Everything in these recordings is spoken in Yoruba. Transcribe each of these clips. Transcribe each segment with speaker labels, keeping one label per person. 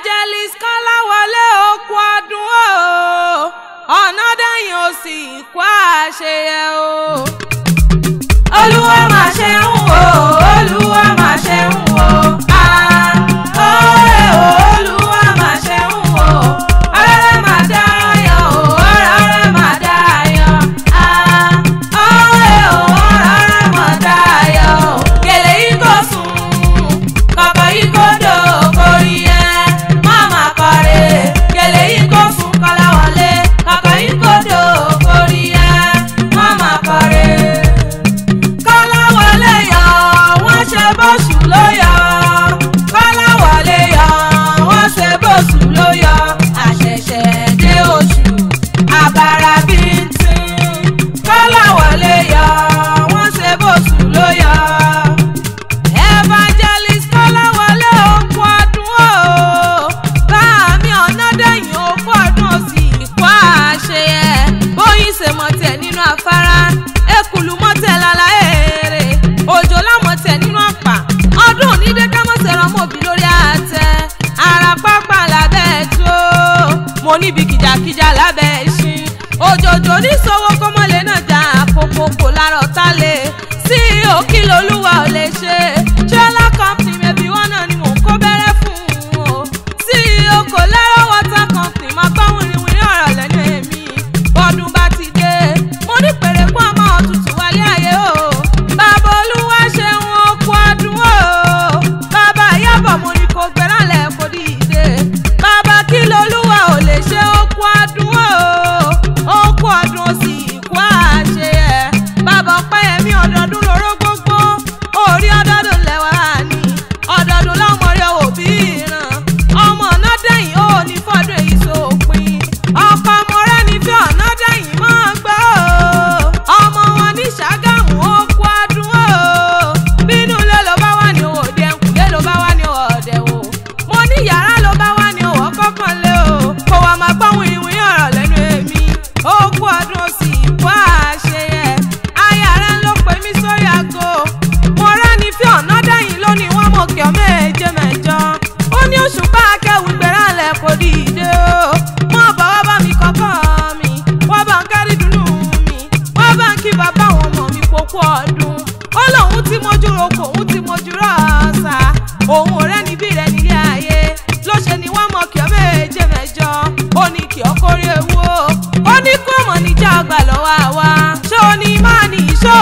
Speaker 1: Evangelist Kọ́láwọlé okú ọdún o Ọ̀nàdàyìn ò sì kú àṣeyẹ o. Olúwa máa ṣe ń wò Olúwa máa ṣe ń wò Olúwa máa ṣe ń wò ọ̀rẹ́ máa dáyọ̀ ọ̀rẹ́ máa dáyọ̀ ọ̀rẹ́ máa dáyọ̀ gèlè yìí kò sùn kọ̀kọ̀ yìí kò dò kórì ẹ̀ máma kọ̀rẹ́ gèlè yìí kò sùn Kọ́láwọlé kọ̀kọ̀ yìí kò dò kórì ẹ̀ máma kọ̀rẹ́. Kọ́láwọlé yọ wọ́n ṣe bóṣù ló yọ Kọ́láwọlé yọ wọ́n ṣe bóṣù ló yọ àṣẹ̀ṣẹ̀ dé oṣù àbàrà bíntín Kọ́láwọlé yọ wọ́n ṣe bóṣù ló yọ. Evangelist Kọ́láwọlé okú ọdún o báàmí Ọ̀nàdàyìn okú ọdún ó sì kú àṣeyẹ bóyin ṣe mọ̀tẹ̀ nínú afárá ekulu mọ̀tẹ̀ lálá èrè òjò lámọ̀tẹ̀ nínú ọ̀pá ọdún onídé kámọ́sẹ̀rọ̀ mọ̀bí lórí àtẹ ara pápá lábẹ́ tó mo níbi kìjàkìjà lábẹ́ ìṣin òjòjò níṣòwò kọ́mọ́lé náà jà kókókó lárọ̀ tá lè sí òkìlò olúwa ò lè ṣe trailer company mẹ́bí wọn náà ni mò ń kó bẹ́rẹ́ fún o sí okò lẹ́rọ̀ water company máa gbọ́ wìrìwìrì ọ̀rọ̀ lẹ́nu èmi bọ́dún bá ti dé mo ní pèrè fún ọmọ òtútù wálé ayé o bàbá olúwa ṣe wọn okú ọdún o bàbá Ìyábọ̀ mo ní kó gbẹ́rànlẹ̀ kó dìde bàbá kí lolúwa ò lè ṣe okú ọdún o okú ọdún ó sì kú àṣeyẹ bàbá Ọpẹ́yẹmí ọdọọdún lóró gbogbo orí ọdọọdún lẹ́wà ní ọdọọdún lọ́mọ rẹ̀ òbí ìran ọmọ Ọ̀nàdàyìn ó ní fọ́dún èyí sópin ọkọ ọmọ rẹ̀ nífẹ̀ẹ́ Ọ̀nàdàyìn máa gbọ́ ọmọ wọn ní Ṣàgámù okú ọdún o bínú ilé ló bá wà ní òde ẹ̀kúlé ló bá wà ní ọ̀dẹ o mo ní yàrá ló bá wà ní ọwọ́ kọ́kànlé o kó wa máa gbọ́ wìrìwìrì ọ̀rọ̀ lẹ́nu èmi okú ọdún ó sì kú àṣeyẹ aya rẹ̀ ló pè mí sórí aago mo rẹ́ nífẹ̀ẹ́ Ọ̀nàdàyìn lónìí wọ́n mọ̀ kí ọ méje mẹ́jọ ó ní oṣù bá akẹ́wì gbẹ̀rẹ̀lẹ̀ kò dìde o mọ̀ bá wá bá mi kọ́kọ́ mi wọ́n bá ń kárí dùnú mi wọ́n bá ń kí bàbá àwọn ọmọ mi pokú ọdún ó lóun tí mojú roko òun tí mojú rọ̀ọ̀sà òun ò rẹ́ níbí rẹ̀ nílé ayé ló ṣe ni wọ́n mọ̀ kí ọ méje mẹ́jọ ó ní kí ọ kórè ewu ó ní kó mọ̀ níjà ọgbà lọ́wọ́ àwa ṣó ní má ní ṣó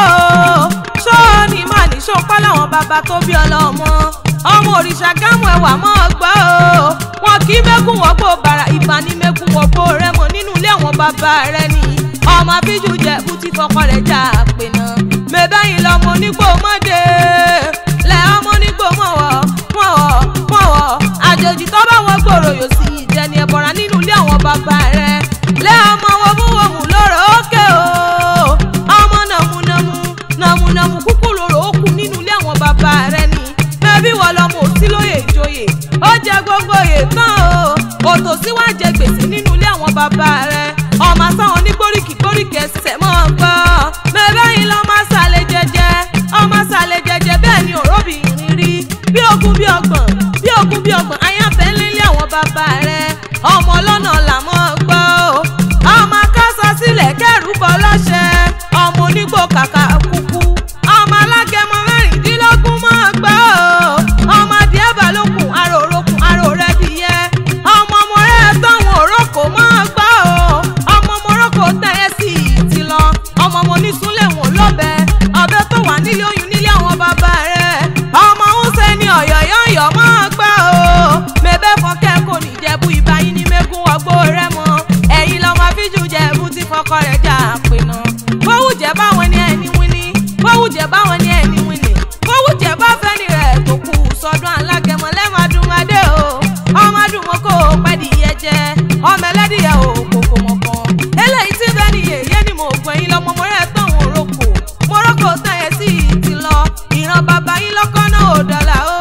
Speaker 1: ní má ní ṣó pẹ́ láwọn bàbá tó bí ọlọ́mọ ọmọ òrìṣà gámù ẹwà mọ́ ọgbà o wọn kì í mẹ́kún wọ́pọ̀ bàrà ìbá ní mẹ́kún wọ́pọ̀ rẹ mọ́ nínú ilé àwọn bàbá rẹ ni ọmọ abíjú jẹ̀bú tí fọkọ rẹ̀ jà pé náà mẹ́bẹ́yìn lọ́mọ onígbò mọ́dé lẹ́ ọmọ onígbò mọ̀wọ́ àjòjì tó bá wọn gbòòrò yóò sì ìjẹni ẹ̀bọ̀ra nínú ilé àwọn bàbá rẹ lẹ́ ọmọ wọ́múwọ́mù lóró òkè o ọmọ nàmúnàmú kúkú lóró òkú nínú ilé àwọn bàbá rẹ ni mẹ́bí wọ́n lọ́mọ òsí lóye ìjòyè ó jẹ gbogbo òye tán o òtòsí wá jẹ gbèsè nínú ilé àwọn bàbá rẹ ọmọ sáwọn ní gbóríkì ẹsẹ̀ mọ́ gbọ́ mẹ́bẹ́yìn lọ́ máa ṣàlẹ̀ jẹjẹ ọmọ ṣàlẹ̀ jẹjẹ bẹ́ẹ̀ ni òróbìnrin rí bí ogún bí ọgbọ̀n ayáfẹ́ nílé àwọn bàbá rẹ ọmọ ọlọ́nà làmọ́ gbọ́ ọmọ akásọ sílẹ̀ kẹrù bọ́ lọ́ṣẹ́ ọmọ onígbò kàkà kúkú ọmọ alágẹmọ mẹ́rìndínlógún mọ́ gbọ́ ọmọ adìẹ balókun aró orókun aró rẹ dìyẹ ọmọ rẹ táwọn òrókò mọ́ gbọ́ ọmọ orókò tẹ̀yẹ sí ti lọ ọmọ onísúnlẹ̀ wọn lọ́bẹ ọbẹ̀ tó wà nílé oyún nílé àwọn bàbá rẹ ọmọ ń ṣe ní ọ̀yọ̀yọ̀yọ̀ mọ́ gbọ́ mẹ́bẹ́ fọ́kẹ́ kò ní jẹ̀bú ìbáyín ní mẹ́gún ọgbó rẹ mọ́ ẹ̀yin lọ́mọ fíjù jẹ̀bú tí fọkọ rẹ̀ jà pé náà bówù jẹ́ báwọn ní ẹni wíní bówù jẹ́ báwọn ní ẹni wíní bówù jẹ́ bá fẹ́ni rẹ̀ tó kù sọ́dún alágẹmọ lẹ́màdún adé o ọmọdún wọn kò pẹ́ẹ́dì yẹ jẹ ọmọ ẹlẹ́dìyẹ o kòkò mọ̀kan eléyìí tí bẹ́ẹ̀ ni yèyé ni mo gbọ́ yín lọ́mọ mọ́rẹ́ tán òrókò tẹ̀yẹ sí ti lọ ìran bàbá yín lọ́kọ́ náà ò dọ́là o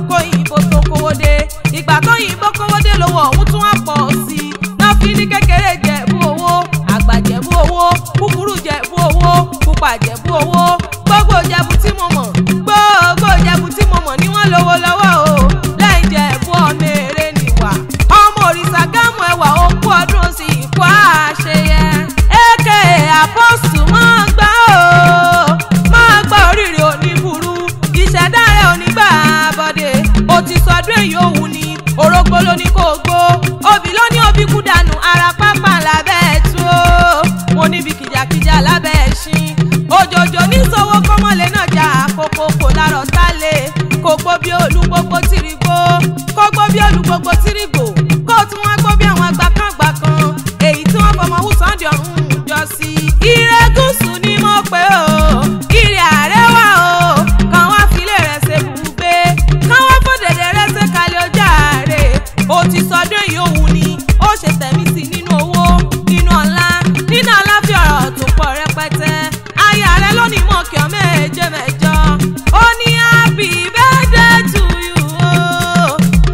Speaker 1: kó yìnbó tó kówó dé ìgbà tó yìnbó kówó dé lówó ọ̀hún tún wá pọ̀ sí i náà fi ní kékeré jẹ̀bú owó àgbà jẹ̀bú owó kúkúrú jẹ̀bú owó pupa jẹ̀bú owó gbogbo jẹ̀bú tí mo mọ̀ ni wọ́n lówó lọ́wọ́ o lẹ́yìn jẹ̀bú ọmọ èrè nìwà. yòówù ni orógbó ló ní kò gbó obì ló ní obì kú dànù ara pápá lábẹ́ ẹ̀tú mo níbi kìjàkìjà lábẹ́ ẹ̀ṣin òjòjò ní sowó kọ́mọ́lé náà jà àkókò kò lárọ̀ sálẹ̀ kò gbó bí olúgbogbo tìrìgbó kò gbó bí olúgbogbo tìrìgbò kó tún wá gbó bí àwọn àgbàkàngbà kan èyí tí wọ́n fọmọ wù Sunday ọ̀hún jọ sí. Ire gúúsù ni mo pè ó ire àrẹwà o kàn wá filé rẹ̀ ṣe bùgbé kàn wá fòdèdè rẹ̀ ṣe kalẹ̀ ọjà rẹ̀ ó ti sọdún ìyóhùn ni ó ṣe tẹ̀mí sí nínú owó nínú ọ̀la nínú àlàáfíà ọ̀rọ̀ tó pọ̀ rẹpẹtẹ aya rẹ̀ lónìí mọ̀ kí ọ méje mẹ́jọ ó ní happy birthday to you o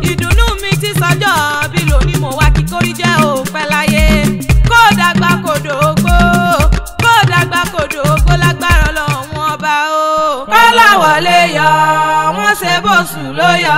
Speaker 1: ìdùnnú mi ti sọjọ́ bí lónìí mo wá kí kórí jẹ́ òpẹ́ láyé kó dàgbà kó dògbó kó dàgbà kó dògbó lágbára Ọlọ́run ọba o kọ́lá wọlé yọ wọ́n ṣe bó sùn ló yọ.